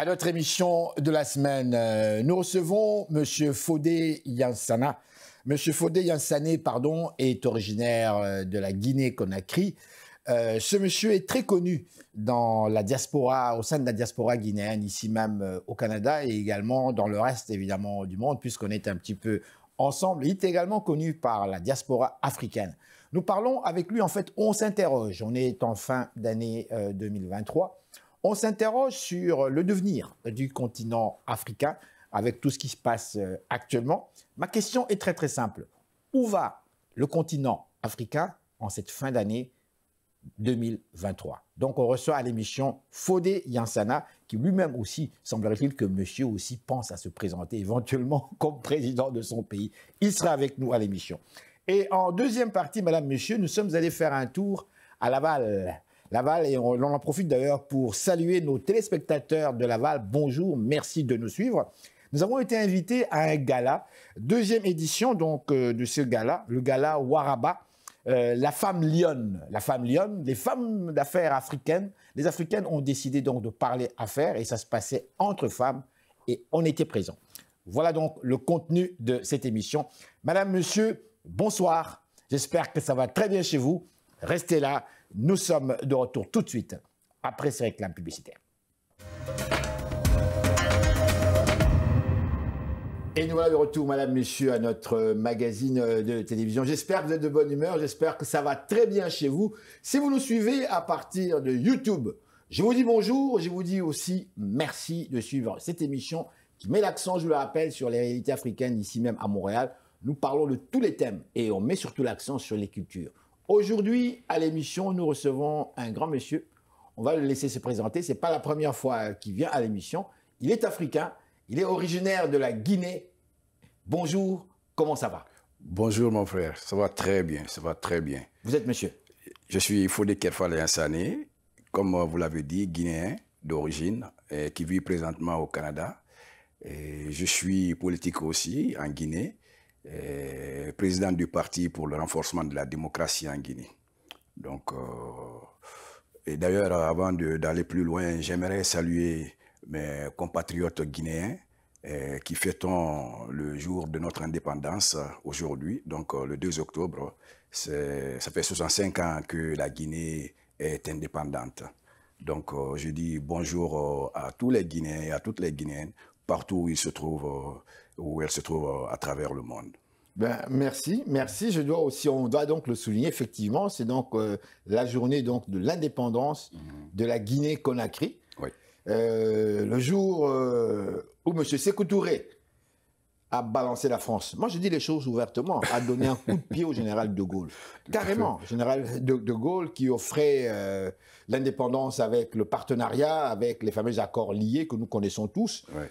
À notre émission de la semaine, nous recevons M. Fodé Yansana. M. Fodé Yansane, est originaire de la Guinée-Conakry. Ce monsieur est très connu dans la diaspora, au sein de la diaspora guinéenne, ici même au Canada et également dans le reste évidemment du monde, puisqu'on est un petit peu ensemble. Il est également connu par la diaspora africaine. Nous parlons avec lui, en fait, on s'interroge. On est en fin d'année 2023. On s'interroge sur le devenir du continent africain avec tout ce qui se passe actuellement. Ma question est très très simple. Où va le continent africain en cette fin d'année 2023? Donc on reçoit à l'émission Fodé Yansana, qui lui-même aussi, semblerait-il que monsieur aussi pense à se présenter éventuellement comme président de son pays. Il sera avec nous à l'émission. Et en deuxième partie, madame, monsieur, nous sommes allés faire un tour à Laval. Laval, et on en profite d'ailleurs pour saluer nos téléspectateurs de Laval. Bonjour, merci de nous suivre. Nous avons été invités à un gala, deuxième édition donc de ce gala, le gala Waraba, la femme lionne. La femme lionne, les femmes d'affaires africaines, les Africaines ont décidé donc de parler affaires et ça se passait entre femmes et on était présents. Voilà donc le contenu de cette émission. Madame, monsieur, bonsoir. J'espère que ça va très bien chez vous. Restez là. Nous sommes de retour tout de suite après ces réclames publicitaires. Et nous voilà de retour, madame, messieurs, à notre magazine de télévision. J'espère que vous êtes de bonne humeur, j'espère que ça va très bien chez vous. Si vous nous suivez à partir de YouTube, je vous dis bonjour, je vous dis aussi merci de suivre cette émission qui met l'accent, je vous le rappelle, sur les réalités africaines ici même à Montréal. Nous parlons de tous les thèmes et on met surtout l'accent sur les cultures. Aujourd'hui, à l'émission, nous recevons un grand monsieur. On va le laisser se présenter. Ce n'est pas la première fois qu'il vient à l'émission. Il est africain. Il est originaire de la Guinée. Bonjour, comment ça va? Bonjour mon frère, ça va très bien, ça va très bien. Vous êtes monsieur? Je suis Fodé Yansane, comme vous l'avez dit, guinéen d'origine, qui vit présentement au Canada. Et je suis politique aussi en Guinée. Président du parti pour le renforcement de la démocratie en Guinée. Donc, et d'ailleurs, avant d'aller plus loin, j'aimerais saluer mes compatriotes guinéens qui fêtons le jour de notre indépendance aujourd'hui, donc le 2 octobre. Ça fait 65 ans que la Guinée est indépendante. Donc, je dis bonjour à tous les Guinéens et à toutes les Guinéennes, partout où ils se trouvent, où elles se trouvent à travers le monde. Ben, merci. On doit donc le souligner, effectivement, c'est donc la journée donc de l'indépendance de la Guinée-Conakry. Oui. Le jour où M. Sékou Touré a balancé la France. Moi, je dis les choses ouvertement, a donné un coup de pied au général de Gaulle. Carrément, général de Gaulle qui offrait l'indépendance avec le partenariat, avec les fameux accords liés que nous connaissons tous. Ouais.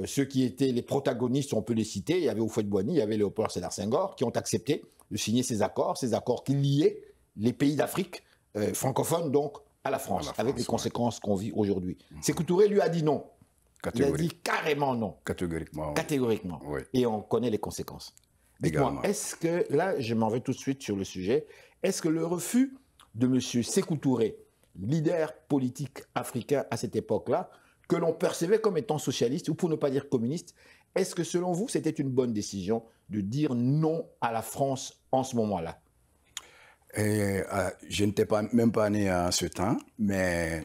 Ceux qui étaient les protagonistes, on peut les citer. Il y avait Houphouët-Boigny, il y avait Léopold Sédar Senghor qui ont accepté de signer ces accords qui liaient les pays d'Afrique francophones donc à la France, avec les conséquences qu'on vit aujourd'hui. Sékou Touré lui a dit non. Il a dit carrément non. Catégoriquement. Oui. Catégoriquement. Oui. Et on connaît les conséquences. Dites-moi, est-ce que, là, je m'en vais tout de suite sur le sujet, est-ce que le refus de M. Sékou Touré, leader politique africain à cette époque-là, que l'on percevait comme étant socialiste, ou pour ne pas dire communiste, est-ce que selon vous, c'était une bonne décision de dire non à la France en ce moment-là? Je n'étais même pas né en ce temps, mais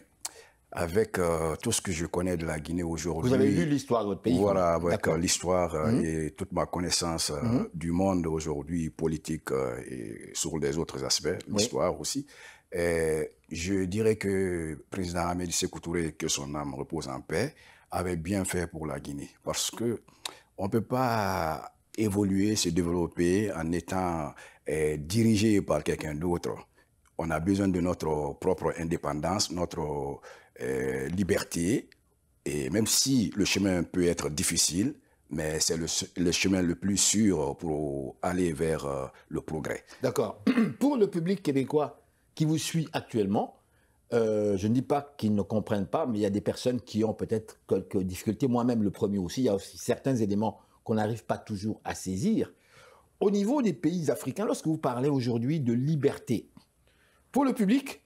avec tout ce que je connais de la Guinée aujourd'hui. Vous avez lu l'histoire de votre pays? Voilà, avec l'histoire et toute ma connaissance du monde aujourd'hui, politique et sur les autres aspects, l'histoire aussi. Et je dirais que le président Amédi Sékou Touré, que son âme repose en paix, avait bien fait pour la Guinée. Parce que on ne peut pas évoluer, se développer en étant dirigé par quelqu'un d'autre. On a besoin de notre propre indépendance, notre liberté, et même si le chemin peut être difficile, mais c'est le chemin le plus sûr pour aller vers le progrès. D'accord. Pour le public québécois qui vous suit actuellement, je ne dis pas qu'ils ne comprennent pas, mais il y a des personnes qui ont peut-être quelques difficultés, moi-même le premier aussi, il y a aussi certains éléments qu'on n'arrive pas toujours à saisir. Au niveau des pays africains, lorsque vous parlez aujourd'hui de liberté, pour le public,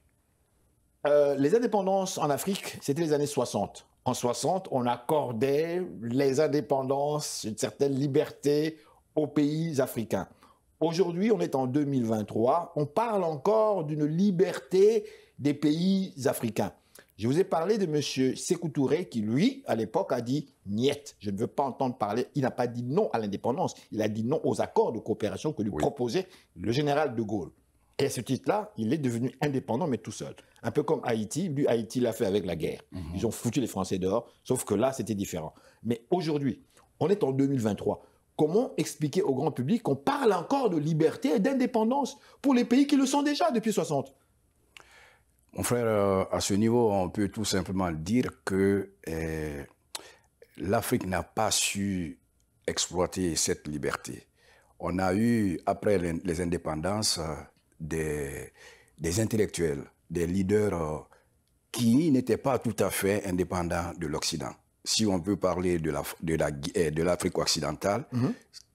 les indépendances en Afrique, c'était les années 60. En 60, on accordait les indépendances, une certaine liberté aux pays africains. Aujourd'hui, on est en 2023, on parle encore d'une liberté des pays africains. Je vous ai parlé de M. Sékou Touré qui, lui, à l'époque, a dit « niet ». Je ne veux pas entendre parler. Il n'a pas dit non à l'indépendance. Il a dit non aux accords de coopération que lui proposait le général de Gaulle. Et à ce titre-là, il est devenu indépendant, mais tout seul. Un peu comme Haïti. Lui, Haïti l'a fait avec la guerre. Ils ont foutu les Français dehors, sauf que là, c'était différent. Mais aujourd'hui, on est en 2023. Comment expliquer au grand public qu'on parle encore de liberté et d'indépendance pour les pays qui le sont déjà depuis 60 ? Mon frère, à ce niveau, on peut tout simplement dire que l'Afrique n'a pas su exploiter cette liberté. On a eu, après les indépendances, des intellectuels, des leaders qui n'étaient pas tout à fait indépendants de l'Occident. Si on peut parler de l'Afrique occidentale,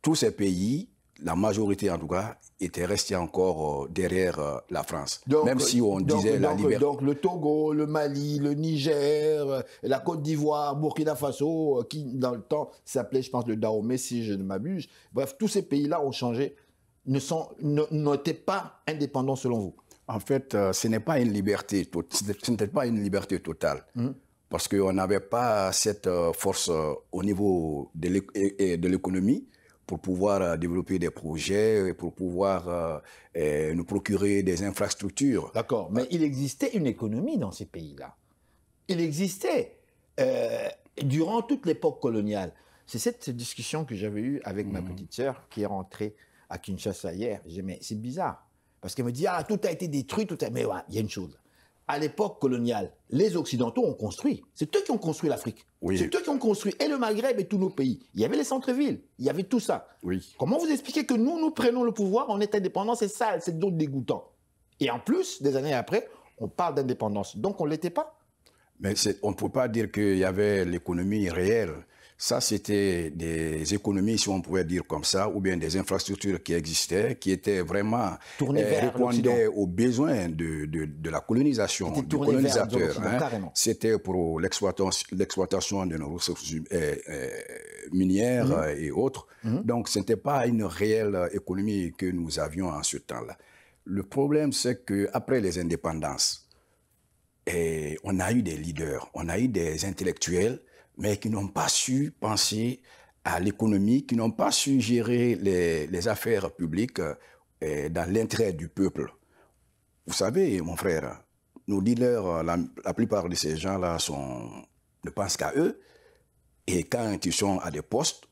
tous ces pays, la majorité en tout cas, étaient restés encore derrière la France. Donc, même si on disait la liberté. Donc le Togo, le Mali, le Niger, la Côte d'Ivoire, Burkina Faso, qui dans le temps s'appelait, je pense, le Dahomey, si je ne m'abuse. Bref, tous ces pays-là ont changé, n'étaient pas indépendants selon vous. En fait, ce n'est pas une liberté, ce n'était pas une liberté totale. Parce qu'on n'avait pas cette force au niveau de l'économie pour pouvoir développer des projets, pour pouvoir nous procurer des infrastructures. D'accord, mais il existait une économie dans ces pays-là. Il existait durant toute l'époque coloniale. C'est cette discussion que j'avais eue avec ma petite sœur qui est rentrée à Kinshasa hier. J'ai dit, mais c'est bizarre. Parce qu'elle me dit, ah, tout a été détruit, Mais ouais, il y a une chose. À l'époque coloniale, les Occidentaux ont construit. C'est eux qui ont construit l'Afrique. Oui. C'est eux qui ont construit et le Maghreb et tous nos pays. Il y avait les centres-villes, il y avait tout ça. Oui. Comment vous expliquez que nous prenons le pouvoir, on est indépendant, c'est sale, c'est donc dégoûtant. Et en plus, des années après, on parle d'indépendance. Donc on ne l'était pas. Mais on ne peut pas dire qu'il y avait l'économie réelle. Ça, c'était des économies, si on pouvait dire comme ça, ou bien des infrastructures qui existaient, qui étaient vraiment répondaient aux besoins de la colonisation, du colonisateur. C'était pour l'exploitation de nos ressources minières et autres. Donc, ce n'était pas une réelle économie que nous avions en ce temps-là. Le problème, c'est qu'après les indépendances, on a eu des leaders, on a eu des intellectuels, mais qui n'ont pas su penser à l'économie, qui n'ont pas su gérer les affaires publiques dans l'intérêt du peuple. Vous savez, mon frère, nos leaders, la plupart de ces gens-là ne pensent qu'à eux. Et quand ils sont à des postes,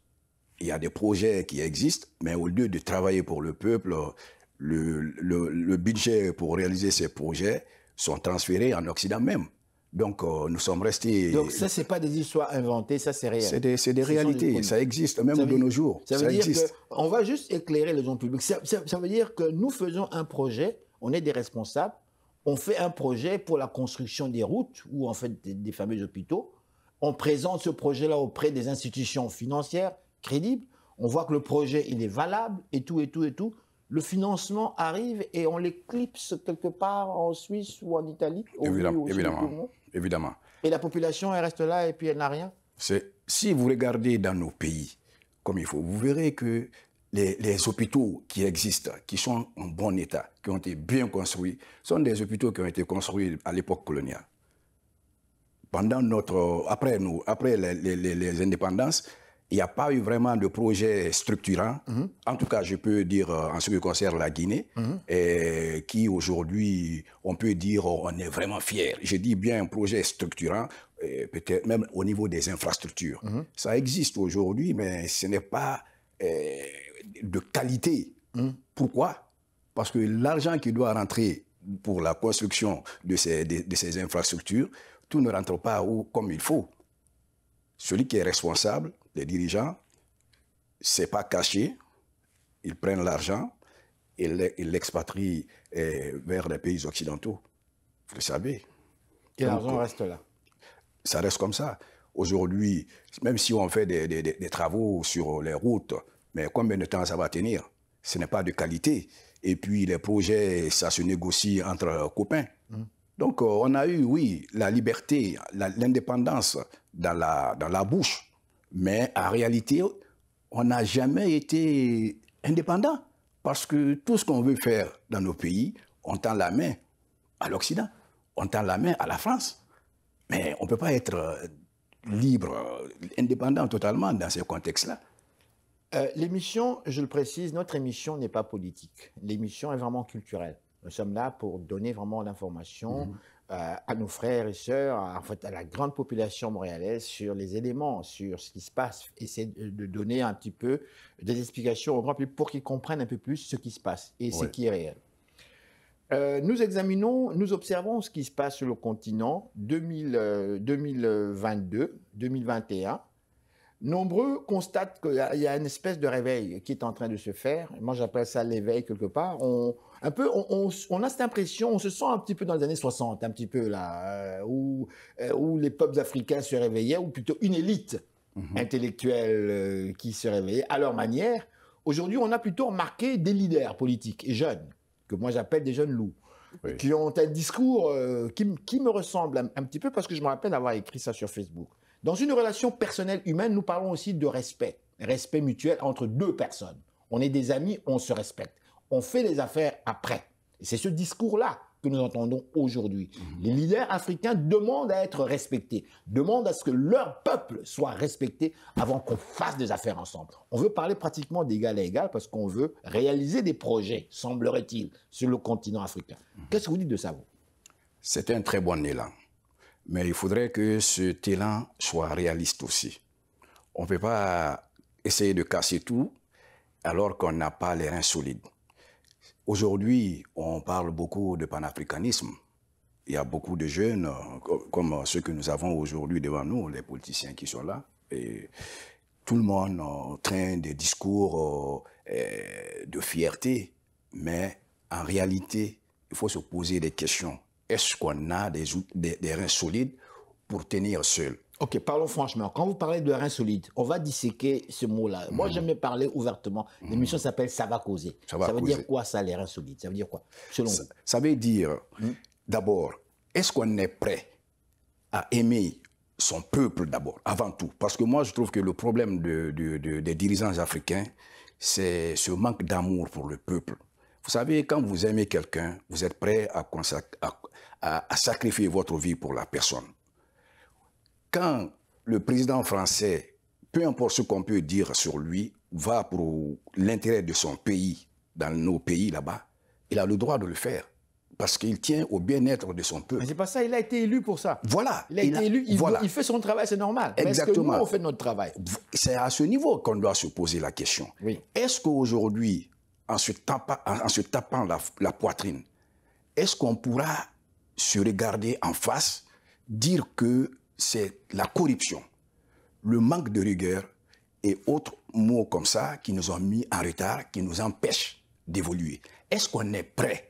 il y a des projets qui existent, mais au lieu de travailler pour le peuple, le budget pour réaliser ces projets sont transférés en Occident même. Donc, nous sommes restés... Donc, ça, ce n'est pas des histoires inventées, ça, c'est réel. C'est des réalités, ça existe, même de nos jours. Ça veut dire qu'on va juste éclairer les gens publics. Ça veut dire que nous faisons un projet, on est des responsables, on fait un projet pour la construction des routes ou en fait des fameux hôpitaux. On présente ce projet-là auprès des institutions financières crédibles. On voit que le projet, il est valable et tout, et tout, et tout. Le financement arrive et on l'éclipse quelque part en Suisse ou en Italie. Évidemment. Et la population, elle reste là et puis elle n'a rien. Si vous regardez dans nos pays comme il faut, vous verrez que les hôpitaux qui existent, qui sont en bon état, qui ont été bien construits, sont des hôpitaux qui ont été construits à l'époque coloniale. Après les indépendances, il n'y a pas eu vraiment de projet structurant. En tout cas, je peux dire en ce qui concerne la Guinée, qui aujourd'hui, on peut dire, on est vraiment fiers. Je dis bien un projet structurant, peut-être même au niveau des infrastructures. Ça existe aujourd'hui, mais ce n'est pas de qualité. Pourquoi? Parce que l'argent qui doit rentrer pour la construction de ces infrastructures, tout ne rentre pas comme il faut. Celui qui est responsable, les dirigeants, c'est pas caché, ils prennent l'argent et ils l'expatrient vers les pays occidentaux. Vous le savez. Et l'argent reste là. Ça reste comme ça. Aujourd'hui, même si on fait des travaux sur les routes, mais combien de temps ça va tenir? Ce n'est pas de qualité. Et puis les projets, ça se négocie entre copains. Donc, on a eu, oui, la liberté, l'indépendance dans la bouche, mais en réalité, on n'a jamais été indépendant parce que tout ce qu'on veut faire dans nos pays, on tend la main à l'Occident, on tend la main à la France. Mais on ne peut pas être libre, indépendant totalement dans ce contexte-là. L'émission, je le précise, notre émission n'est pas politique. L'émission est vraiment culturelle. Nous sommes là pour donner vraiment l'information à nos frères et sœurs, en fait, à la grande population montréalaise sur les éléments, sur ce qui se passe. Essayer de donner un petit peu des explications au grand public pour qu'ils comprennent un peu plus ce qui se passe et ce qui est réel. Nous observons ce qui se passe sur le continent 2022, 2021. Nombreux constatent qu'il y a une espèce de réveil qui est en train de se faire. Moi, j'appelle ça l'éveil quelque part. On a cette impression, on se sent un petit peu dans les années 60, un petit peu là, où les peuples africains se réveillaient, ou plutôt une élite intellectuelle qui se réveillait à leur manière. Aujourd'hui, on a plutôt remarqué des leaders politiques et jeunes, que moi j'appelle des jeunes loups, qui ont un discours qui me ressemble un petit peu, parce que je me rappelle avoir écrit ça sur Facebook. Dans une relation personnelle humaine, nous parlons aussi de respect mutuel entre deux personnes. On est des amis, on se respecte. On fait les affaires après. Et c'est ce discours-là que nous entendons aujourd'hui. Les leaders africains demandent à être respectés, demandent à ce que leur peuple soit respecté avant qu'on fasse des affaires ensemble. On veut parler pratiquement d'égal à égal parce qu'on veut réaliser des projets, semblerait-il, sur le continent africain. Qu'est-ce que vous dites de ça, vous? C'est un très bon élan. Mais il faudrait que cet élan soit réaliste aussi. On ne peut pas essayer de casser tout alors qu'on n'a pas les reins solides. Aujourd'hui, on parle beaucoup de panafricanisme. Il y a beaucoup de jeunes, comme ceux que nous avons aujourd'hui devant nous, les politiciens qui sont là. Et tout le monde traîne des discours de fierté. Mais en réalité, il faut se poser des questions. Est-ce qu'on a des reins solides pour tenir seul? Ok, parlons franchement. Quand vous parlez de reins solides, on va disséquer ce mot-là. Moi, j'aime parler ouvertement. L'émission s'appelle « Ça va causer ». Ça veut dire quoi, ça, les reins solides? Ça veut dire quoi, selon vous? Ça veut dire, d'abord, est-ce qu'on est prêt à aimer son peuple d'abord, avant tout? Parce que moi, je trouve que le problème des dirigeants africains, c'est ce manque d'amour pour le peuple. Vous savez, quand vous aimez quelqu'un, vous êtes prêt à sacrifier votre vie pour la personne. Quand le président français, peu importe ce qu'on peut dire sur lui, va pour l'intérêt de son pays, dans nos pays là-bas, il a le droit de le faire. Parce qu'il tient au bien-être de son peuple. Mais c'est pas ça, il a été élu pour ça. Voilà. Il a été élu, il fait son travail, c'est normal. Exactement. Est-ce que nous, on fait notre travail? C'est à ce niveau qu'on doit se poser la question. Oui. Est-ce qu'aujourd'hui, en se tapant la poitrine, est-ce qu'on pourra se regarder en face, dire que c'est la corruption, le manque de rigueur et autres mots comme ça qui nous ont mis en retard, qui nous empêchent d'évoluer? Est-ce qu'on est prêt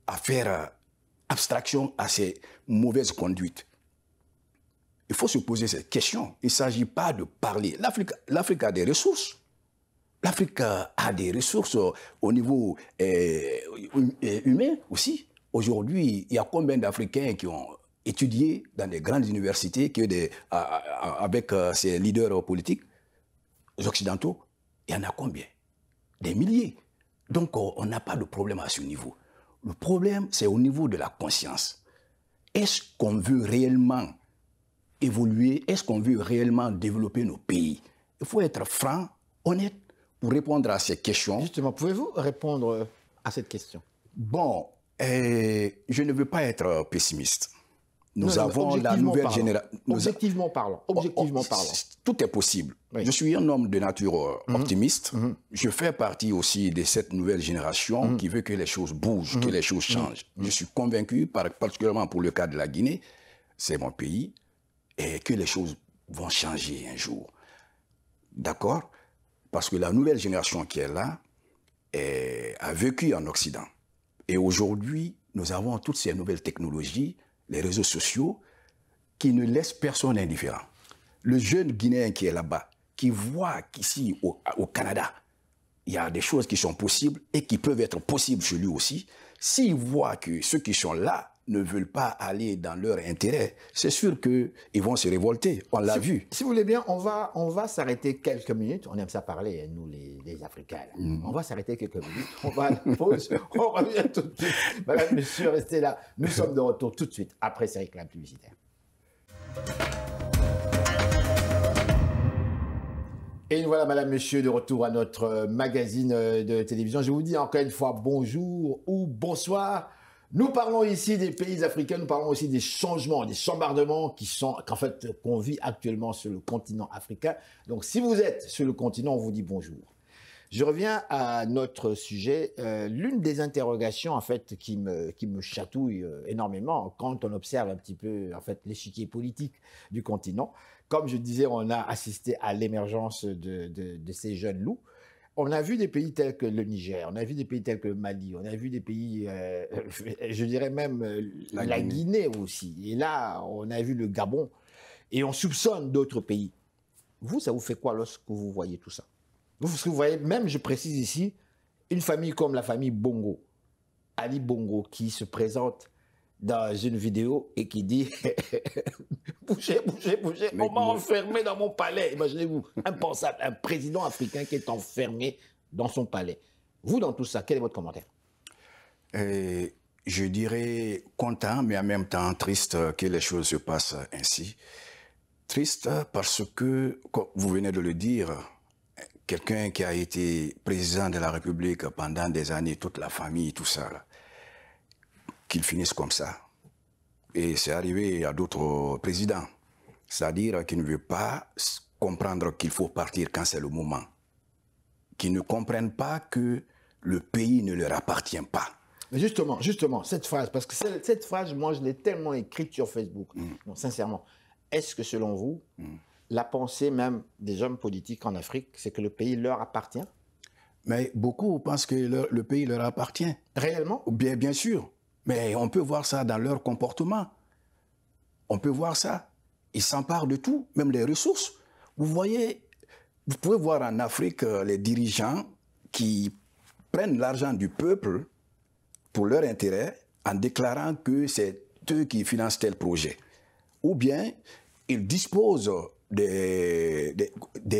à faire abstraction à ces mauvaises conduites? Il faut se poser cette question. Il ne s'agit pas de parler. L'Afrique a des ressources. L'Afrique a des ressources au niveau humain aussi. Aujourd'hui, il y a combien d'Africains qui ont étudié dans des grandes universités avec ces leaders politiques occidentaux? Il y en a combien? Des milliers. Donc, on n'a pas de problème à ce niveau. Le problème, c'est au niveau de la conscience. Est-ce qu'on veut réellement évoluer? Est-ce qu'on veut réellement développer nos pays? Il faut être franc, honnête, pour répondre à ces questions. Justement, pouvez-vous répondre à cette question? Bon, je ne veux pas être pessimiste. Nous avons la nouvelle génération. Objectivement parlant. Tout est possible. Oui. Je suis un homme de nature optimiste. Je fais partie aussi de cette nouvelle génération qui veut que les choses bougent, que les choses changent. Je suis convaincu, particulièrement pour le cas de la Guinée, c'est mon pays, et que les choses vont changer un jour. D'accord? Parce que la nouvelle génération qui est là a vécu en Occident. Et aujourd'hui, nous avons toutes ces nouvelles technologies, les réseaux sociaux, qui ne laissent personne indifférent. Le jeune Guinéen qui est là-bas, qui voit qu'ici, au Canada, il y a des choses qui sont possibles et qui peuvent être possibles chez lui aussi, s'il voit que ceux qui sont là ne veulent pas aller dans leur intérêt, c'est sûr qu'ils vont se révolter. On l'a vu. Si vous voulez bien, on va s'arrêter quelques minutes. On aime ça parler, nous, les Africains. On va s'arrêter quelques minutes. On va à la pause. On revient tout de suite. Madame, monsieur, restez là. Nous sommes de retour tout de suite après ces réclames publicitaires. Et nous voilà, madame, monsieur, de retour à notre magazine de télévision. Je vous dis encore une fois bonjour ou bonsoir. Nous parlons ici des pays africains, nous parlons aussi des changements, des chambardements qu'on vit actuellement sur le continent africain. Donc, si vous êtes sur le continent, on vous dit bonjour. Je reviens à notre sujet. L'une des interrogations, en fait, qui me chatouille énormément quand on observe un petit peu, en fait, l'échiquier politique du continent. Comme je disais, on a assisté à l'émergence de ces jeunes loups. On a vu des pays tels que le Niger, on a vu des pays tels que le Mali, on a vu des pays, je dirais même la Guinée aussi. Et là, on a vu le Gabon. Et on soupçonne d'autres pays. Vous, ça vous fait quoi lorsque vous voyez tout ça? Parce que vous voyez, même, je précise ici, une famille comme la famille Bongo, Ali Bongo, qui se présente dans une vidéo et qui dit « Bougez, bougez, bougez, on m'a enfermé dans mon palais ». Imaginez-vous, impensable, un président africain qui est enfermé dans son palais. Vous, dans tout ça, quel est votre commentaire? Je dirais content, mais en même temps triste que les choses se passent ainsi. Triste parce que, comme vous venez de le dire, quelqu'un qui a été président de la République pendant des années, toute la famille, tout ça, là, qu'il finisse comme ça. Et c'est arrivé à d'autres présidents. C'est-à-dire qu'ils ne veulent pas comprendre qu'il faut partir quand c'est le moment. Qu'ils ne comprennent pas que le pays ne leur appartient pas. Mais justement, cette phrase, parce que cette phrase, moi, je l'ai tellement écrite sur Facebook. Non, sincèrement, est-ce que selon vous, la pensée même des hommes politiques en Afrique, c'est que le pays leur appartient? Mais beaucoup pensent que le pays leur appartient. Réellement? Bien sûr. Mais on peut voir ça dans leur comportement. On peut voir ça. Ils s'emparent de tout, même les ressources. Vous voyez, vous pouvez voir en Afrique les dirigeants qui prennent l'argent du peuple pour leur intérêt en déclarant que c'est eux qui financent tel projet. Ou bien, ils disposent des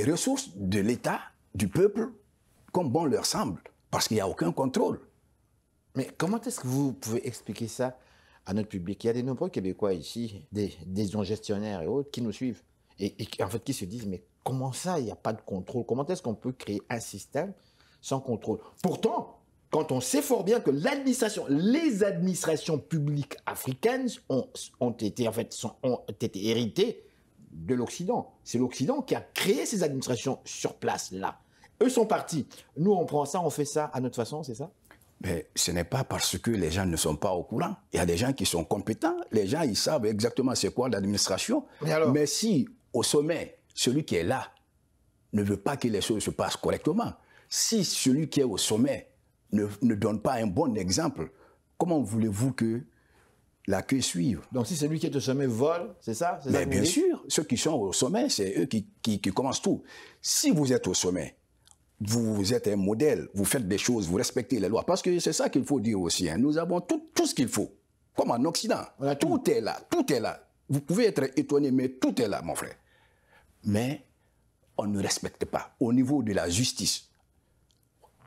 ressources de l'État, du peuple, comme bon leur semble, parce qu'il n'y a aucun contrôle. Mais comment est-ce que vous pouvez expliquer ça à notre public? Il y a de nombreux Québécois ici, des gestionnaires et autres, qui nous suivent et en fait qui se disent, mais comment ça, il n'y a pas de contrôle? Comment est-ce qu'on peut créer un système sans contrôle? Pourtant, quand on sait fort bien que les administrations publiques africaines ont été héritées de l'Occident. C'est l'Occident qui a créé ces administrations sur place, là. Eux sont partis. Nous, on prend ça, on fait ça à notre façon, c'est ça? Mais ce n'est pas parce que les gens ne sont pas au courant. Il y a des gens qui sont compétents. Les gens, ils savent exactement c'est quoi l'administration. Mais si, au sommet, celui qui est là ne veut pas que les choses se passent correctement, si celui qui est au sommet ne donne pas un bon exemple, comment voulez-vous que la queue suive? Donc si celui qui est au sommet vole, c'est ça? Mais bien sûr, ceux qui sont au sommet, c'est eux qui commencent tout. Si vous êtes au sommet, vous êtes un modèle, vous faites des choses, vous respectez les lois. Parce que c'est ça qu'il faut dire aussi. Hein. Nous avons tout ce qu'il faut. Comme en Occident. Tout est là, tout est là. Vous pouvez être étonné, mais tout est là, mon frère. Mais on ne respecte pas. Au niveau de la justice,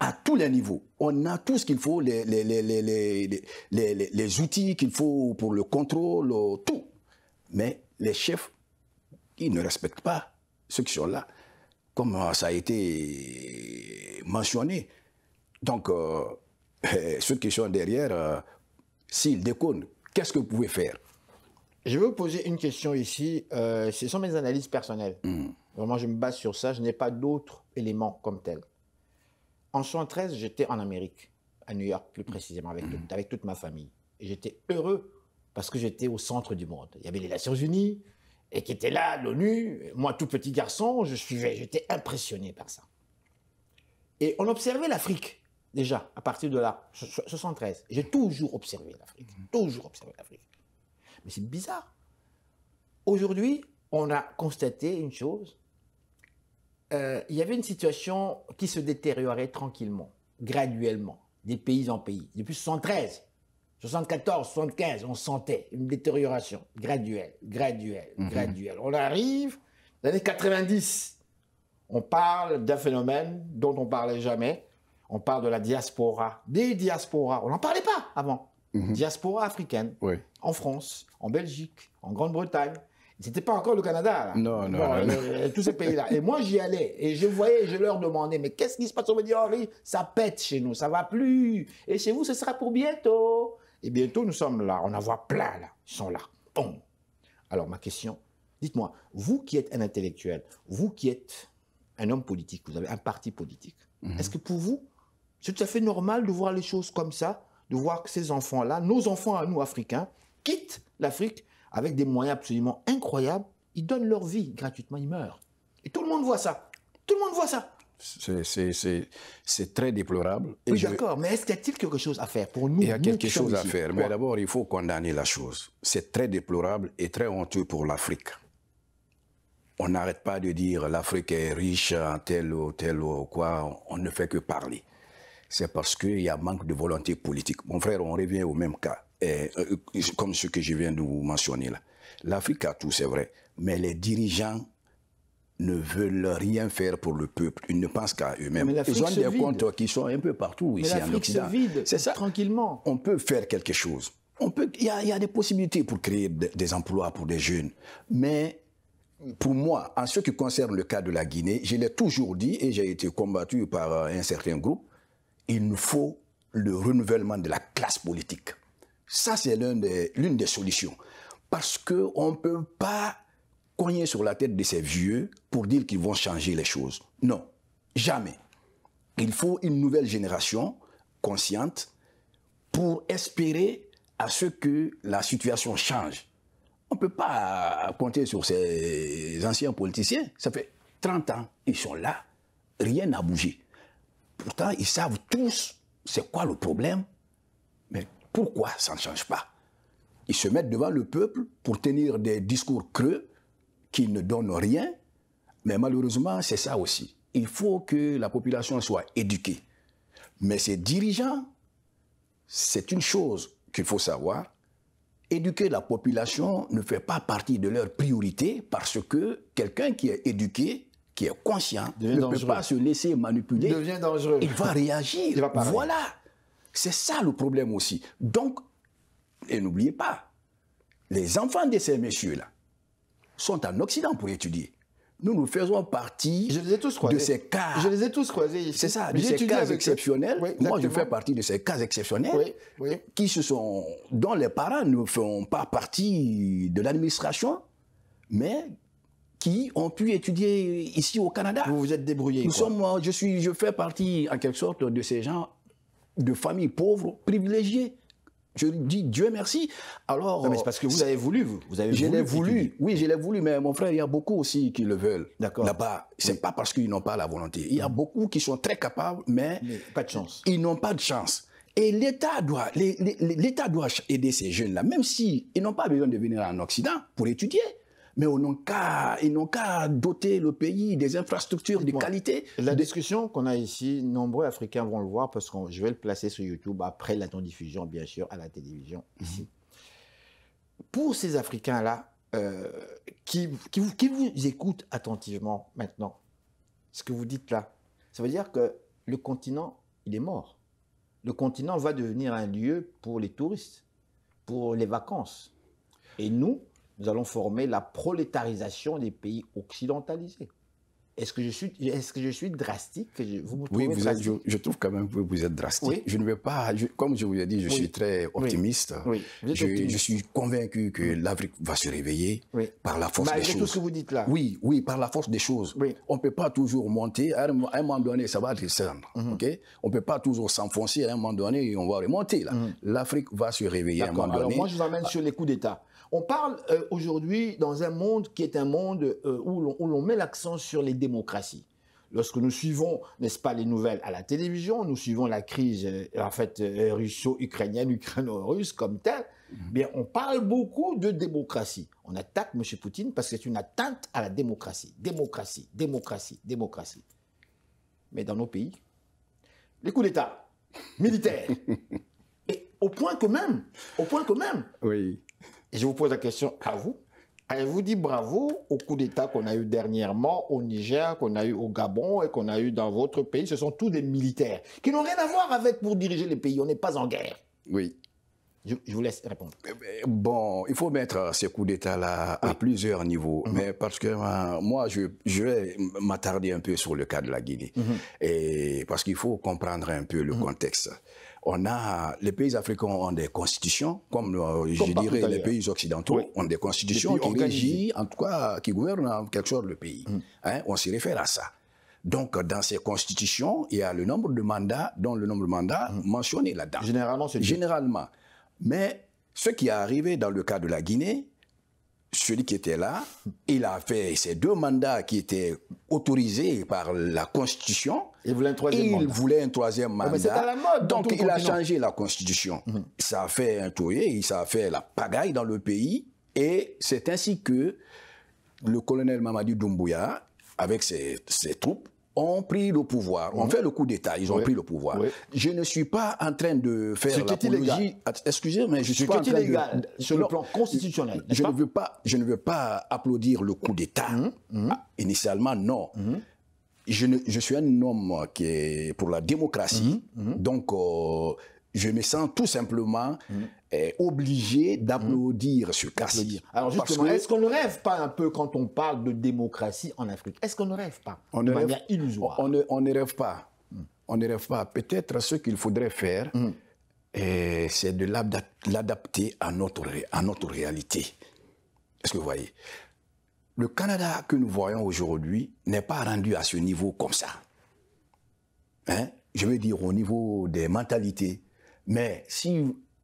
à tous les niveaux, on a tout ce qu'il faut, les outils qu'il faut pour le contrôle, tout. Mais les chefs, ils ne respectent pas ceux qui sont là. Comme ça a été mentionné. Donc, ceux qui sont derrière, s'ils déconnent, qu'est-ce que vous pouvez faire? Je vais vous poser une question ici. Ce sont mes analyses personnelles. Vraiment, je me base sur ça. Je n'ai pas d'autres éléments comme tels. En 1973, j'étais en Amérique, à New York plus précisément, avec toute ma famille. Et j'étais heureux parce que j'étais au centre du monde. Il y avait les Nations Unies, et qui était là, l'ONU. Moi, tout petit garçon, j'étais impressionné par ça. Et on observait l'Afrique, déjà, à partir de là, 73. J'ai toujours observé l'Afrique, toujours observé l'Afrique. Mais c'est bizarre. Aujourd'hui, on a constaté une chose. Il y avait une situation qui se détériorait tranquillement, graduellement, des pays en pays, depuis 73. 74, 75, on sentait une détérioration graduelle, graduelle. On arrive dans les années 90. On parle d'un phénomène dont on ne parlait jamais. On parle de la diaspora, des diasporas. On n'en parlait pas avant. Diaspora africaine, en France, en Belgique, en Grande-Bretagne. C'était pas encore le Canada, là. Non. Tous ces pays-là. Et moi, j'y allais. Et je voyais, je leur demandais, mais qu'est-ce qui se passe? On me dit, Henri, ça pète chez nous, ça va plus. Et chez vous, ce sera pour bientôt. Et bientôt, nous sommes là. On en voit plein, là. Ils sont là. Bon. Alors, ma question, dites-moi, vous qui êtes un intellectuel, vous qui êtes un homme politique, vous avez un parti politique, est-ce que pour vous, c'est tout à fait normal de voir les choses comme ça, de voir que ces enfants-là, nos enfants à nous, Africains, quittent l'Afrique avec des moyens absolument incroyables, ils donnent leur vie gratuitement, ils meurent. Et tout le monde voit ça. Tout le monde voit ça. C'est très déplorable. Et oui, d'accord, mais est-ce qu'il y a-t-il quelque chose à faire pour nous? Il y a quelque chose à faire, mais d'abord, il faut condamner la chose. C'est très déplorable et très honteux pour l'Afrique. On n'arrête pas de dire l'Afrique est riche en tel ou quoi, on ne fait que parler. C'est parce qu'il y a manque de volonté politique. Mon frère, on revient au même cas, comme ce que je viens de vous mentionner là. L'Afrique a tout, c'est vrai, mais les dirigeants ne veulent rien faire pour le peuple. Ils ne pensent qu'à eux-mêmes. Ils ont des comptes qui sont un peu partout ici en Occident. C'est ça. Tranquillement. On peut faire quelque chose. Il y a des possibilités pour créer des emplois pour des jeunes. Mais pour moi, en ce qui concerne le cas de la Guinée, je l'ai toujours dit et j'ai été combattu par un certain groupe, il nous faut le renouvellement de la classe politique. Ça, c'est l'une des solutions. Parce qu'on ne peut pas cogner sur la tête de ces vieux pour dire qu'ils vont changer les choses. Non, jamais. Il faut une nouvelle génération consciente pour espérer à ce que la situation change. On ne peut pas compter sur ces anciens politiciens. Ça fait 30 ans, ils sont là, rien n'a bougé. Pourtant, ils savent tous c'est quoi le problème, mais pourquoi ça ne change pas? Ils se mettent devant le peuple pour tenir des discours creux qui ne donnent rien, mais malheureusement, c'est ça aussi. Il faut que la population soit éduquée. Mais ces dirigeants, c'est une chose qu'il faut savoir. Éduquer la population ne fait pas partie de leur priorité parce que quelqu'un qui est éduqué, qui est conscient, ne peut pas se laisser manipuler. Il devient dangereux. Il va réagir. Voilà. C'est ça le problème aussi. Donc, et n'oubliez pas, les enfants de ces messieurs-là sont en Occident pour étudier. Nous faisons partie de ces cas. Je les ai tous croisés ici. C'est ça, de ces cas exceptionnels. Oui, moi, je fais partie de ces cas exceptionnels dont les parents ne font pas partie de l'administration, mais qui ont pu étudier ici au Canada. Vous vous êtes débrouillés. Je fais partie, en quelque sorte, de ces gens de familles pauvres, privilégiées. Je dis Dieu merci. Alors, non, mais c'est parce que vous avez voulu, je l'ai voulu. Oui, je l'ai voulu, mais mon frère, il y a beaucoup aussi qui le veulent. D'accord. Là-bas, c'est pas parce qu'ils n'ont pas la volonté. Il y a beaucoup qui sont très capables, mais pas de chance. Ils n'ont pas de chance. Et l'État doit aider ces jeunes-là, même s'ils n'ont pas besoin de venir en Occident pour étudier. Mais ils n'ont qu'à doter le pays des infrastructures de qualité. La discussion qu'on a ici, nombreux Africains vont le voir parce que je vais le placer sur YouTube après la non-diffusion, bien sûr, à la télévision, ici. Pour ces Africains-là, qui vous écoutent attentivement maintenant, ce que vous dites là, ça veut dire que le continent, il est mort. Le continent va devenir un lieu pour les touristes, pour les vacances. Et nous allons former la prolétarisation des pays occidentalisés. Est-ce que je suis drastique? Vous me trouvez drastique? Je trouve quand même que vous êtes drastique. Oui. Je ne vais pas, comme je vous l'ai dit, je suis très optimiste. Oui. Je suis convaincu que l'Afrique va se réveiller par la force des choses. Tout ce que vous dites là. Oui, par la force des choses. Oui. On ne peut pas toujours monter. À un moment donné, ça va descendre. Okay? On ne peut pas toujours s'enfoncer. À un moment donné, on va remonter. L'Afrique va se réveiller à un moment donné. Alors moi, je vous emmène sur les coups d'État. On parle aujourd'hui dans un monde qui est un monde où l'on met l'accent sur les démocraties. Lorsque nous suivons, n'est-ce pas, les nouvelles à la télévision, nous suivons la crise russo-ukrainienne, ukraino-russe comme telle, bien, on parle beaucoup de démocratie. On attaque M. Poutine parce que c'est une atteinte à la démocratie. Démocratie, démocratie, démocratie. Mais dans nos pays, les coups d'État militaires, et au point que même, Oui. et je vous pose la question à vous, avez-vous dit bravo au coup d'État qu'on a eu dernièrement au Niger, qu'on a eu au Gabon et qu'on a eu dans votre pays? Ce sont tous des militaires qui n'ont rien à voir avec pour diriger les pays. On n'est pas en guerre. Oui. Je vous laisse répondre. Bon, il faut mettre ces coups d'État-là à plusieurs niveaux. Mais parce que moi, je vais m'attarder un peu sur le cas de la Guinée. Et parce qu'il faut comprendre un peu le contexte. Les pays africains ont des constitutions, comme je dirais les pays occidentaux ont des constitutions qui régissent, en tout cas, qui gouvernent en quelque sorte le pays. Hein, on s'y réfère à ça. Donc, dans ces constitutions, il y a le nombre de mandats, dont le nombre de mandats mentionné là-dedans. Généralement, c'est Généralement. Mais ce qui est arrivé dans le cas de la Guinée, celui qui était là, il a fait ces 2 mandats qui étaient autorisés par la Constitution. Il voulait un troisième mandat. Il voulait un troisième mandat. Mais c'est à la mode. Donc, il a changé la Constitution. Ça a fait un tollé, ça a fait la pagaille dans le pays. Et c'est ainsi que le colonel Mamadi Doumbouya, avec ses troupes, ont pris le pouvoir, ont fait le coup d'État, ils ont pris le pouvoir. Je ne suis pas en train de faire l'apologie. Excusez, mais je suis pas en train illégal sur le plan constitutionnel. Je ne veux pas applaudir le coup d'État. Initialement, non. Je suis un homme qui est pour la démocratie. Donc, je me sens tout simplement obligé d'applaudir ce cas. Alors justement, est-ce qu'on ne rêve pas un peu quand on parle de démocratie en Afrique? Est-ce qu'on ne rêve pas de manière illusoire? On ne rêve pas. On ne rêve pas. Peut-être ce qu'il faudrait faire, c'est de l'adapter à notre réalité. Est-ce que vous voyez? Le Canada que nous voyons aujourd'hui n'est pas rendu à ce niveau comme ça. Hein? Je veux dire au niveau des mentalités. Mais si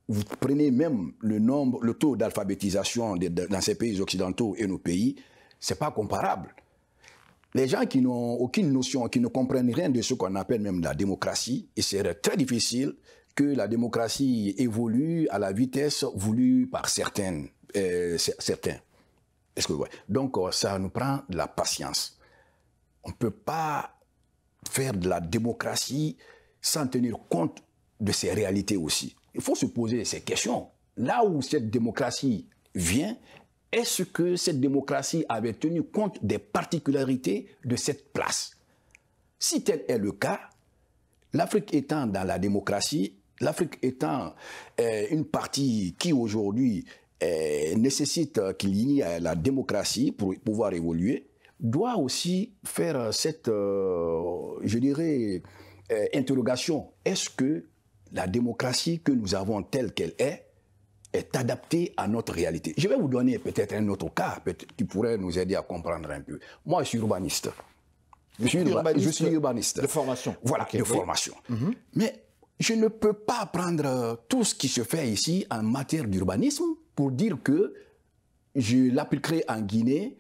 vous prenez même le taux d'alphabétisation dans ces pays occidentaux et nos pays, c'est pas comparable. Les gens qui n'ont aucune notion, qui ne comprennent rien de ce qu'on appelle même la démocratie, il serait très difficile que la démocratie évolue à la vitesse voulue par certains. Est-ce que vous voyez? Donc, ça nous prend de la patience. On ne peut pas faire de la démocratie sans tenir compte de ces réalités aussi. Il faut se poser ces questions. Là où cette démocratie vient, est-ce que cette démocratie avait tenu compte des particularités de cette place? Si tel est le cas, l'Afrique étant dans la démocratie, l'Afrique étant une partie qui aujourd'hui nécessite qu'il y ait la démocratie pour pouvoir évoluer, doit aussi faire cette, je dirais, interrogation. Est-ce que la démocratie que nous avons telle qu'elle est adaptée à notre réalité? Je vais vous donner peut-être un autre cas qui pourrait nous aider à comprendre un peu. Moi, je suis urbaniste. Je suis urbaniste. De formation. Voilà, de formation. Mais je ne peux pas prendre tout ce qui se fait ici en matière d'urbanisme pour dire que je l'appliquerai en Guinée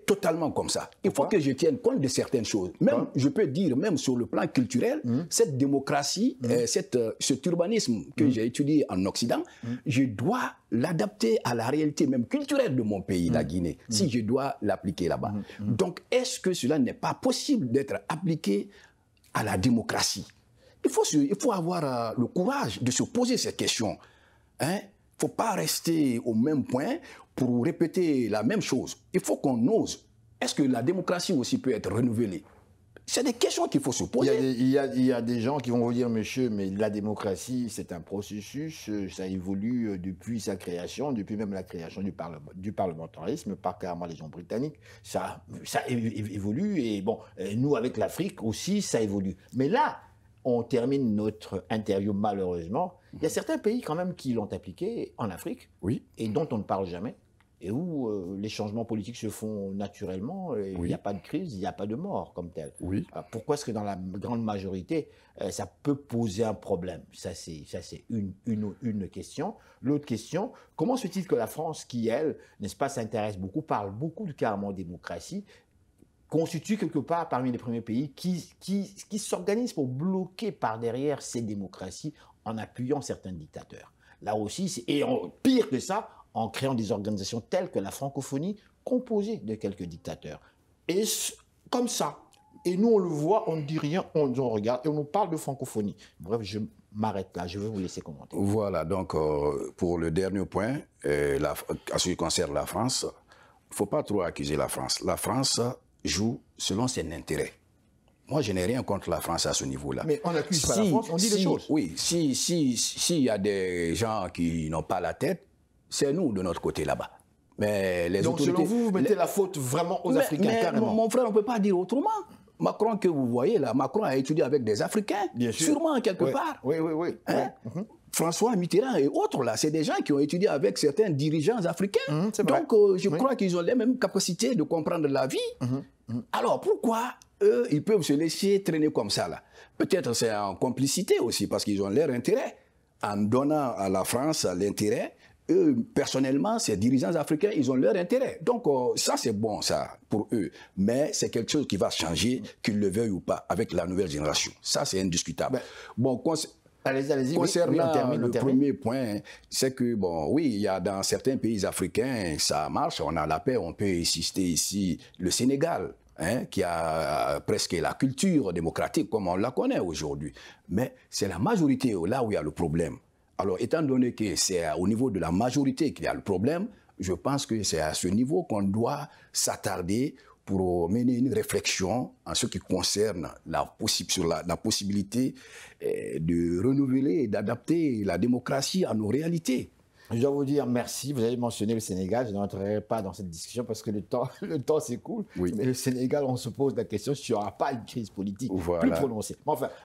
totalement comme ça. Il faut que je tienne compte de certaines choses. Même, je peux dire, même sur le plan culturel, cette démocratie, cet urbanisme que j'ai étudié en Occident, je dois l'adapter à la réalité même culturelle de mon pays, la Guinée, si je dois l'appliquer là-bas. Donc, est-ce que cela n'est pas possible d'être appliqué à la démocratie? Il faut avoir le courage de se poser ces questions. Il ne faut pas rester au même point pour répéter la même chose. Il faut qu'on ose. Est-ce que la démocratie aussi peut être renouvelée? C'est des questions qu'il faut se poser. Il y a des gens qui vont vous dire, monsieur, mais la démocratie, c'est un processus, ça évolue depuis sa création, depuis même la création du parlementarisme, pas carrément les gens britanniques. Ça évolue et bon, nous avec l'Afrique aussi, ça évolue. Mais là, on termine notre interview malheureusement. Il y a certains pays quand même qui l'ont appliqué en Afrique et dont on ne parle jamais. Et où les changements politiques se font naturellement, il n'y a pas de crise, il n'y a pas de mort comme tel. Pourquoi est-ce que dans la grande majorité, ça peut poser un problème? Ça, c'est une question. L'autre question, comment se fait-il que la France, qui, elle, n'est-ce pas, s'intéresse beaucoup, parle beaucoup de carrément démocratie, constitue quelque part parmi les premiers pays qui s'organisent pour bloquer par derrière ces démocraties en appuyant certains dictateurs? Là aussi, pire que ça, en créant des organisations telles que la francophonie, composée de quelques dictateurs. Et comme ça. Et nous, on le voit, on ne dit rien, on regarde et on nous parle de francophonie. Bref, je m'arrête là. Je vais vous laisser commenter. Voilà, donc pour le dernier point, en ce qui concerne la France, il ne faut pas trop accuser la France. La France joue selon ses intérêts. Moi, je n'ai rien contre la France à ce niveau-là. Mais on n'accuse pas la France, on dit les choses. Oui, s'il y a des gens qui n'ont pas la tête, c'est nous de notre côté là-bas. Mais les donc, autorités... selon vous, vous mettez la faute vraiment aux Africains, carrément. Mon frère, on ne peut pas dire autrement. Macron que vous voyez là, Macron a étudié avec des Africains, bien sûr. Sûrement quelque part. Oui. Hein? François Mitterrand et autres là, c'est des gens qui ont étudié avec certains dirigeants africains. Donc je crois qu'ils ont les mêmes capacités de comprendre la vie. Alors pourquoi eux, ils peuvent se laisser traîner comme ça là? Peut-être c'est en complicité aussi parce qu'ils ont leur intérêt. En donnant à la France l'intérêt, eux, personnellement, ces dirigeants africains, ils ont leur intérêt. Donc, ça, c'est bon, ça, pour eux. Mais c'est quelque chose qui va changer, qu'ils le veuillent ou pas, avec la nouvelle génération. Ça, c'est indiscutable. Bon, allez-y. Concernant le premier point, c'est que, bon, oui, il y a dans certains pays africains, ça marche, on a la paix, on peut insister ici, le Sénégal, qui a presque la culture démocratique comme on la connaît aujourd'hui. Mais c'est la majorité là où il y a le problème. Alors, étant donné que c'est au niveau de la majorité qu'il y a le problème, je pense que c'est à ce niveau qu'on doit s'attarder pour mener une réflexion en ce qui concerne sur la possibilité de renouveler et d'adapter la démocratie à nos réalités. Je dois vous dire merci. Vous avez mentionné le Sénégal. Je n'entrerai pas dans cette discussion parce que le temps s'écoule. Oui. Mais le Sénégal, on se pose la question s'il n'y aura pas une crise politique plus prononcée. Mais enfin,